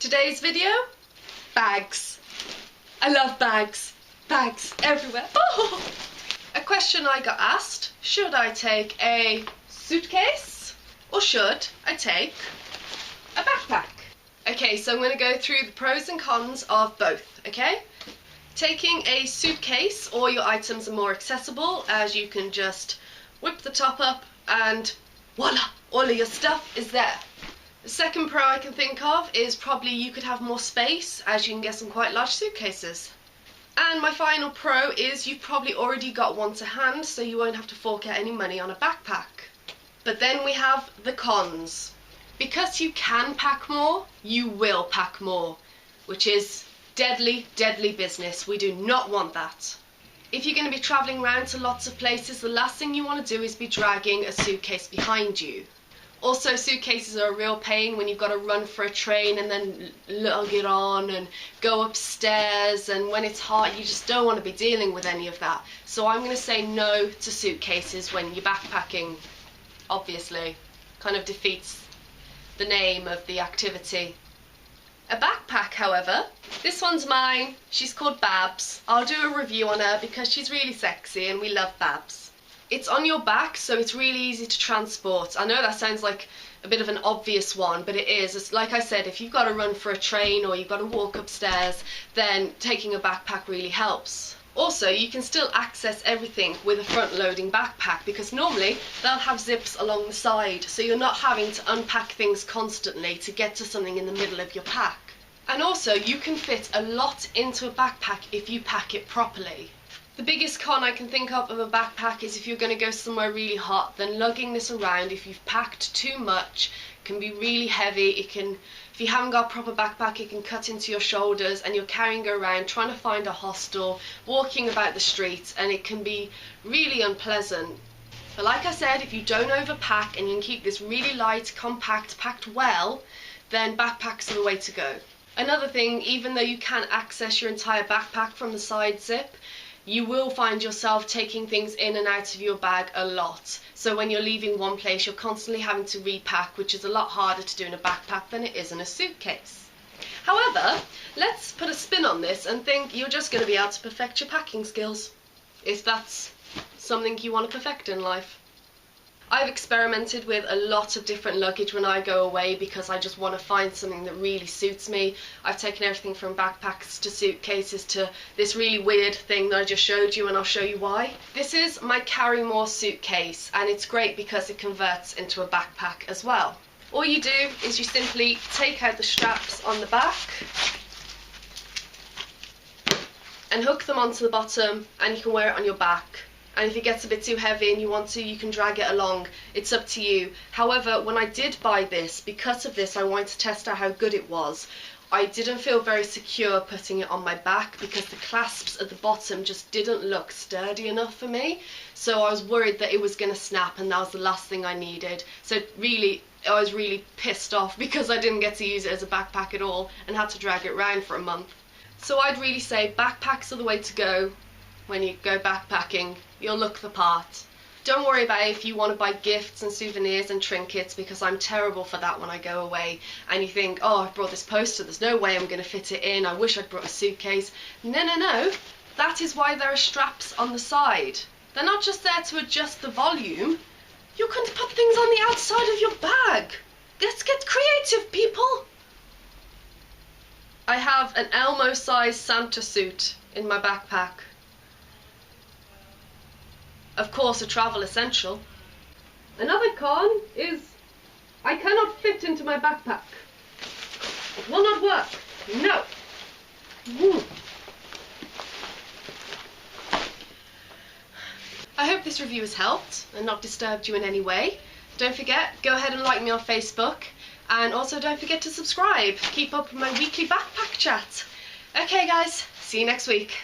Today's video, bags. I love bags. Bags everywhere. Oh! A question I got asked, should I take a suitcase or should I take a backpack? Okay, so I'm going to go through the pros and cons of both, okay? Taking a suitcase, all your items are more accessible as you can just whip the top up and voila, all of your stuff is there. The second pro I can think of is probably you could have more space as you can get some quite large suitcases. And my final pro is you've probably already got one to hand, so you won't have to fork out any money on a backpack. But then we have the cons. Because you can pack more, you will pack more, which is deadly, deadly business. We do not want that. If you're going to be travelling around to lots of places, the last thing you want to do is be dragging a suitcase behind you. Also, suitcases are a real pain when you've got to run for a train and then lug it on and go upstairs, and when it's hot you just don't want to be dealing with any of that. So I'm going to say no to suitcases when you're backpacking. Obviously, kind of defeats the name of the activity. A backpack, however, this one's mine. She's called Babs. I'll do a review on her because she's really sexy and we love Babs. It's on your back, so it's really easy to transport. I know that sounds like a bit of an obvious one, but it is. It's like I said, if you've got to run for a train or you've got to walk upstairs, then taking a backpack really helps. Also, you can still access everything with a front-loading backpack because normally they'll have zips along the side, so you're not having to unpack things constantly to get to something in the middle of your pack. And also, you can fit a lot into a backpack if you pack it properly. The biggest con I can think of a backpack is if you're going to go somewhere really hot, then lugging this around, if you've packed too much, can be really heavy. It can, if you haven't got a proper backpack, it can cut into your shoulders and you're carrying it around trying to find a hostel, walking about the streets, and it can be really unpleasant. But like I said, if you don't overpack and you can keep this really light, compact, packed well, then backpacks are the way to go. Another thing, even though you can access your entire backpack from the side zip, you will find yourself taking things in and out of your bag a lot. So when you're leaving one place, you're constantly having to repack, which is a lot harder to do in a backpack than it is in a suitcase. However, let's put a spin on this and think you're just going to be able to perfect your packing skills, if that's something you want to perfect in life. I've experimented with a lot of different luggage when I go away because I just want to find something that really suits me. I've taken everything from backpacks to suitcases to this really weird thing that I just showed you, and I'll show you why. This is my Carry More suitcase, and it's great because it converts into a backpack as well. All you do is you simply take out the straps on the back and hook them onto the bottom, and you can wear it on your back. And if it gets a bit too heavy and you want to, you can drag it along. It's up to you. However, when I did buy this, because of this, I wanted to test out how good it was. I didn't feel very secure putting it on my back because the clasps at the bottom just didn't look sturdy enough for me. So I was worried that it was going to snap, and that was the last thing I needed. So really, I was really pissed off because I didn't get to use it as a backpack at all and had to drag it around for a month. So I'd really say backpacks are the way to go. When you go backpacking, you'll look the part. Don't worry about if you want to buy gifts and souvenirs and trinkets, because I'm terrible for that when I go away and you think, oh, I've brought this poster, there's no way I'm going to fit it in, I wish I'd brought a suitcase. No, no, no. That is why there are straps on the side. They're not just there to adjust the volume. You can put things on the outside of your bag. Let's get creative, people. I have an Elmo-sized Santa suit in my backpack. Of course, a travel essential. Another con is I cannot fit into my backpack. It will not work. No. Woo. I hope this review has helped and not disturbed you in any way. Don't forget, go ahead and like me on Facebook, and also don't forget to subscribe. Keep up with my weekly backpack chat. Okay guys, see you next week.